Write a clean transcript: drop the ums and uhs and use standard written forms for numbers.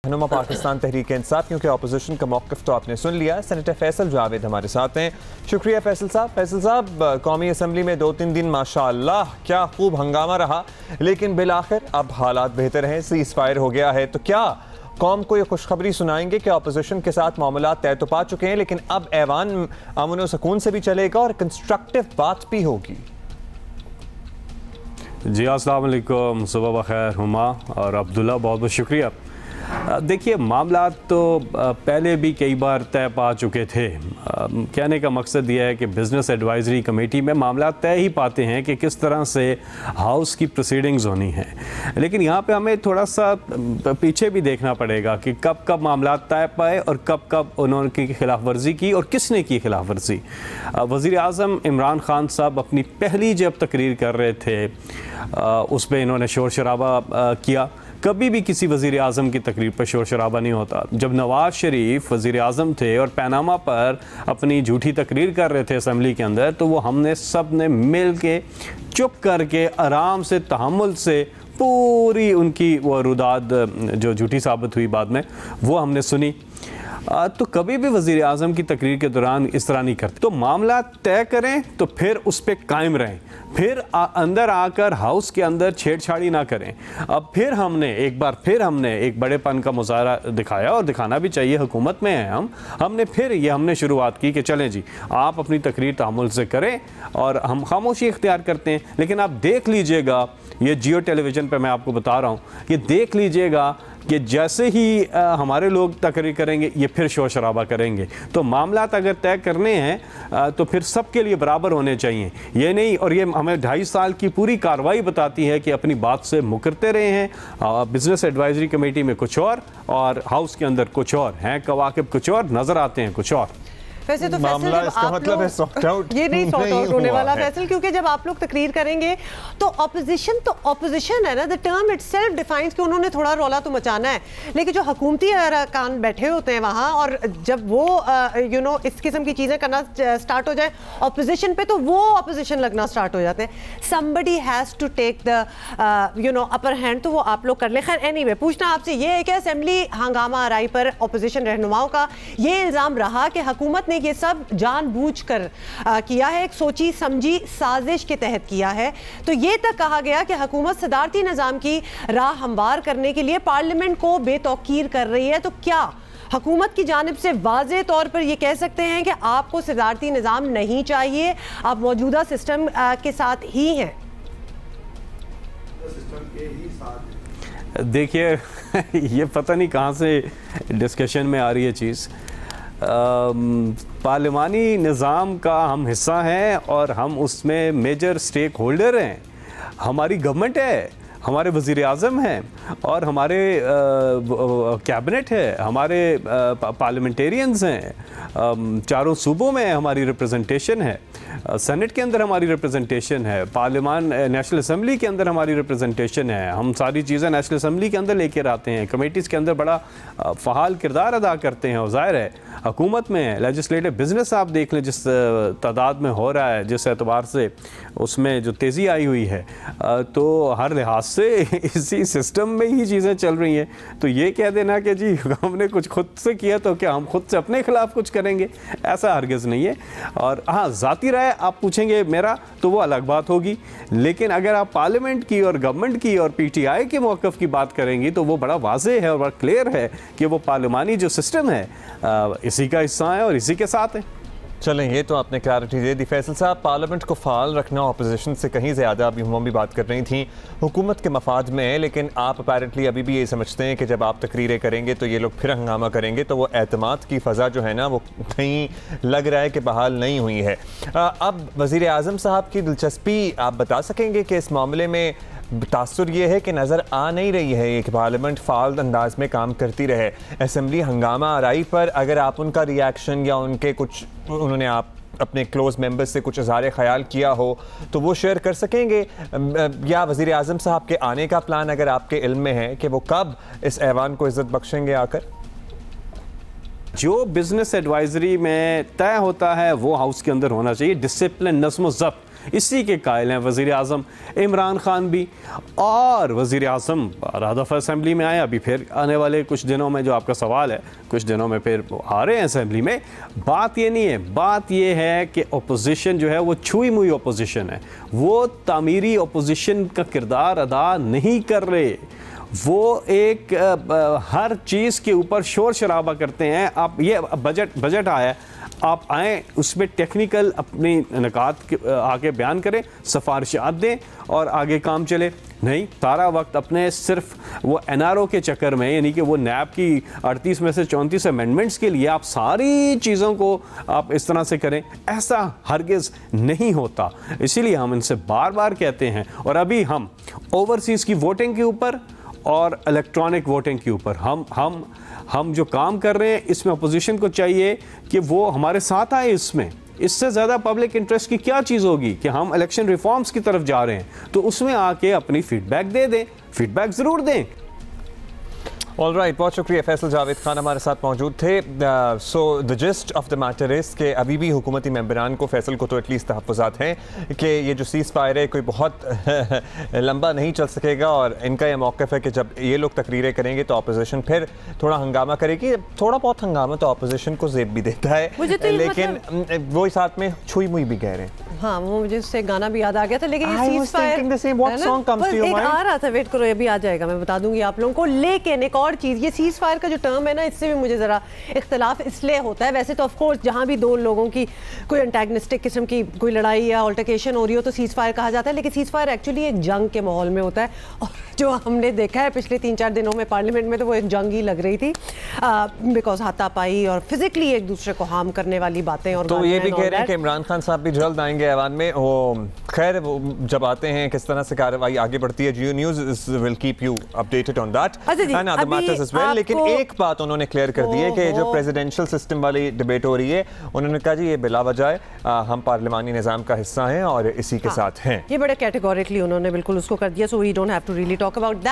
रहनुमा पाकिस्तान तहरीक इंसाफ, क्योंकि अपोजिशन का मौक़िफ़ तो आपने सुन लिया। सेनेटर फैसल जावेद हमारे साथ हैं। शुक्रिया फैसल साहब। फैसल साहब, कौमी असम्बली में 2-3 दिन माशाअल्लाह क्या खूब हंगामा रहा, लेकिन बिलाखिर अब हालात बेहतर हैं, सीज़ फायर हो गया है। तो क्या कौम को ये खुशखबरी सुनाएंगे कि अपोजिशन के साथ मामलात तय तो पा चुके हैं, लेकिन अब ऐवान अमन व सुकून से भी चलेगा और कंस्ट्रक्टिव बात भी होगी? जी अस्सलाम वालेकुम, सुबह बखैर हुमा और अब्दुल्ला, बहुत बहुत शुक्रिया। देखिए, मामला तो पहले भी कई बार तय पा चुके थे। कहने का मकसद यह है कि बिज़नेस एडवाइजरी कमेटी में मामला तय ही पाते हैं कि किस तरह से हाउस की प्रोसीडिंग्स होनी है, लेकिन यहाँ पे हमें थोड़ा सा पीछे भी देखना पड़ेगा कि कब कब मामला तय पाए और कब कब उन्होंने खिलाफ वर्जी की और किसने की खिलाफ वर्जी। वज़ीर आज़म इमरान खान साहब अपनी पहली जब तकरीर कर रहे थे उस पर इन्होंने शोर शराबा किया। कभी भी किसी वज़ीर आज़म की तकरीर पर शोर शराबा नहीं होता। जब नवाज़ शरीफ वज़ीर आज़म थे और पैनामा पर अपनी झूठी तकरीर कर रहे थे असम्बली के अंदर, तो वो हमने सब ने मिल के चुप करके आराम से तहम्मुल से पूरी उनकी वो रुदाद जो झूठी साबित हुई बाद में, वो हमने सुनी। तो कभी भी वज़ीर आज़म की तकरीर के दौरान इस तरह नहीं करते। तो मामला तय करें तो फिर उस पर कायम रहें, फिर अंदर आकर हाउस के अंदर छेड़छाड़ी ना करें। अब फिर हमने एक बड़ेपन का मुजाहरा दिखाया और दिखाना भी चाहिए, हुकूमत में है हमने शुरुआत की कि चलें जी, आप अपनी तकरीर तहम्मुल से करें और हम खामोशी इख्तियार करते हैं। लेकिन आप देख लीजिएगा, ये जियो टेलीविज़न पर मैं आपको बता रहा हूँ, ये देख लीजिएगा कि जैसे ही हमारे लोग तकरीर करेंगे ये फिर शोर शराबा करेंगे। तो मामलात अगर तय करने हैं तो फिर सबके लिए बराबर होने चाहिए, ये नहीं। और ये हमें 2.5 साल की पूरी कार्रवाई बताती है कि अपनी बात से मुकरते रहे हैं। बिजनेस एडवाइजरी कमेटी में कुछ और हाउस के अंदर कुछ और हैं, कवाकिब कुछ और नज़र आते हैं कुछ और। वैसे तो मामला इसका मतलब है सॉर्ट आउट, ये नहीं सॉर्ट आउट होने वाला फैसल, क्योंकि जब आप लोग तकरीर करेंगे तो ऑपोजिशन है ना, द टर्म इटसेल्फ डिफाइंस कि उन्होंने थोड़ा रौला तो मचाना है, लेकिन जो हुकूमती अरकान बैठे होते हैं वहाँ, और जब वो इस किस्म की चीज़ें करना स्टार्ट हो जाए ऑपोजिशन पे, तो वो ऑपोजिशन लगना स्टार्ट हो जाते हैं। Somebody has to take the upper hand, तो वो आप लोग कर ले। खैर एनीवे, पूछना आपसे ये है कि असेंबली हंगामा आराई पर ऑपोजिशन रहनुमाओं का ये इल्ज़ाम रहा कि हुकूमत ने ये सब जानबूझकर किया है, एक सोची समझी साजिश के तहत किया है। तो ये तक कहा गया कि हुकूमत सदारती निज़ाम की राह हमवार करने के लिए पार्लियामेंट को बेतौकीर कर रही है। तो क्या हुकूमत की जानिब से वाज़े तौर पर यह कह सकते हैं कि आपको सदारती निज़ाम नहीं चाहिए, आप मौजूदा सिस्टम के साथ ही हैं? देखिए ये पता नहीं कहाँ से डिस्कशन में आ रही है चीज़। पार्लिमानी निज़ाम का हम हिस्सा हैं और हम उसमें मेजर स्टेक होल्डर हैं। हमारी गवर्नमेंट है, हमारे वज़ीर आज़म हैं और हमारे कैबिनेट है, हमारे पार्लियामेंटेरियंस हैं, चारों सूबों में हमारी रिप्रेजेंटेशन है, सेनेट के अंदर हमारी रिप्रेजेंटेशन है, पार्लियामान नेशनल असम्बली के अंदर हमारी रिप्रेजेंटेशन है। हम सारी चीज़ें नेशनल असम्बली के अंदर लेकर आते हैं, कमेटीज़ के अंदर बड़ा फ़ाल किरदार अदा करते हैं। और ज़ाहिर है हुकूमत में लेजिस्लेटिव बिजनेस आप देख लें जिस तादाद में हो रहा है, जिस एतबार से उसमें जो तेज़ी आई हुई है, तो हर लिहाज से इसी सिस्टम में ही चीज़ें चल रही हैं। तो ये कह देना कि जी हमने कुछ खुद से किया तो क्या हम खुद से अपने खिलाफ कुछ करेंगे, ऐसा हरगिज़ नहीं है। और हाँ, ज़ाती राय आप पूछेंगे मेरा तो वो अलग बात होगी, लेकिन अगर आप पार्लियामेंट की और गवर्नमेंट की और PTI के मौक़िफ़ की बात करेंगी तो वो बड़ा वाज़ेह है और बड़ा क्लियर है कि वो पार्लिमानी जो सिस्टम है इसी का हिस्सा है और इसी के साथ है। चलें, ये तो आपने क्लैरिटी दे दी। फैसल साहब, पार्लियामेंट को फाल रखना अपोजिशन से कहीं ज़्यादा, अभी हम भी बात कर रही थी, हुकूमत के मफाद में है, लेकिन आप अपेरेंटली अभी भी ये समझते हैं कि जब आप तकरीरें करेंगे तो ये लोग फिर हंगामा करेंगे, तो वो एतमाद की फ़ज़ा जो है ना वो कहीं लग रहा है कि बहाल नहीं हुई है। अब वज़ीर आज़म साहब की दिलचस्पी आप बता सकेंगे कि इस मामले में तासुर ये है कि नज़र आ नहीं रही है कि पार्लियामेंट फ़ाल अंदाज में काम करती रहे। असेंबली हंगामा आराई पर अगर आप उनका रिएक्शन या उनके कुछ उन्होंने आप अपने क्लोज़ मेंबर्स से कुछ इज़हार ख्याल किया हो तो वो शेयर कर सकेंगे, या वज़ीर आज़म साहब के आने का प्लान अगर आपके इल्म में है कि वो कब इस ऐवान को इज़्ज़त बख्शेंगे आकर? जो बिजनेस एडवाइजरी में तय होता है वो हाउस के अंदर होना चाहिए। डिसिप्लिन, नज़्म ज़ब्त, इसी के कायल हैं वज़ीर आज़म इमरान खान भी। और वज़ीर आज़म बारह दफ़ा असम्बली में आए, अभी फिर आने वाले कुछ दिनों में, जो आपका सवाल है, कुछ दिनों में फिर आ रहे हैं असम्बली में। बात ये नहीं है, बात ये है कि अपोजिशन जो है वो छुई मुई अपोजिशन है, वो तामीरी अपोजिशन का किरदार अदा नहीं कर रहे। वो एक हर चीज़ के ऊपर शोर शराबा करते हैं। आप ये बजट आया, आप आएँ उसमें टेक्निकल अपनी निकात आके बयान करें, सिफारिशात दें और आगे काम चले। नहीं, सारा वक्त अपने सिर्फ वो NRO के चक्कर में, यानी कि वो नैब की 38 में से 34 अमेंडमेंट्स के लिए आप सारी चीज़ों को आप इस तरह से करें, ऐसा हरगिज़ नहीं होता। इसीलिए हम इनसे बार बार कहते हैं। और अभी हम ओवरसीज़ की वोटिंग के ऊपर और इलेक्ट्रॉनिक वोटिंग के ऊपर हम जो काम कर रहे हैं, इसमें अपोजिशन को चाहिए कि वो हमारे साथ आए। इससे ज़्यादा पब्लिक इंटरेस्ट की क्या चीज़ होगी कि हम इलेक्शन रिफॉर्म्स की तरफ जा रहे हैं, तो उसमें आके अपनी फीडबैक दे दें, फीडबैक ज़रूर दें। ऑलराइट, बहुत शुक्रिया। फैसल जावेद खान हमारे साथ मौजूद थे। So the gist of the matter is कि अभी भी हुकूमती मेंबरान को, फैसल को तो एटलीस्ट तहफ़्फ़ुज़ात हैं कि ये जो सीज़ फायर है कोई बहुत लंबा नहीं चल सकेगा। और इनका यह मौक़िफ़ है कि जब ये लोग तकरीरें करेंगे तो अपोजिशन फिर थोड़ा हंगामा करेगी। थोड़ा बहुत हंगामा तो अपोजिशन को ज़ेब भी देता है, लेकिन वो साथ में छुई मुई भी कह रहे हैं। हाँ, वो मुझे उससे गाना भी याद आ गया था। लेकिन ये सीज़ फायर आ रहा था, वेट करो, ये भी आ जाएगा, मैं बता दूंगी आप लोगों को। लेकिन एक और चीज़, ये सीज़ फायर का जो टर्म है ना, इससे भी मुझे ज़रा इख्तलाफ इसलिए होता है। वैसे तो ऑफ कोर्स जहाँ भी दो लोगों की कोई एंटेगनिस्टिक किस्म की कोई लड़ाई या अल्टरकेशन हो रही हो तो सीज़ फायर कहा जाता है, लेकिन सीज़ फायर एक्चुअली एक जंग के माहौल में होता है। और जो हमने देखा है पिछले 3-4 दिनों में पार्लियामेंट में, तो वो एक जंग ही लग रही थी, बिकॉज हाथापाई और फिजिकली एक दूसरे को हार्म करने वाली बातें। और तो ये भी कह रहे हैं कि इमरान खान साहब भी जल्द आएंगे ऐवान में। वो खैर, वो जब आते हैं किस तरह से कार्रवाई आगे बढ़ती है, Geo News will keep you updated on that and other matters as well. लेकिन एक बात उन्होंने क्लियर कर दी है कि जो प्रेसिडेंशियल सिस्टम वाली डिबेट हो रही है, उन्होंने कहा जी ये बिला वजह हम पार्लिमानी निज़ाम का हिस्सा हैं और इसी के साथ हैं। ये बड़े कैटेगोरिकली उन्होंने बिल्कुल उसको कर दिया। So we don't have to really talk about that.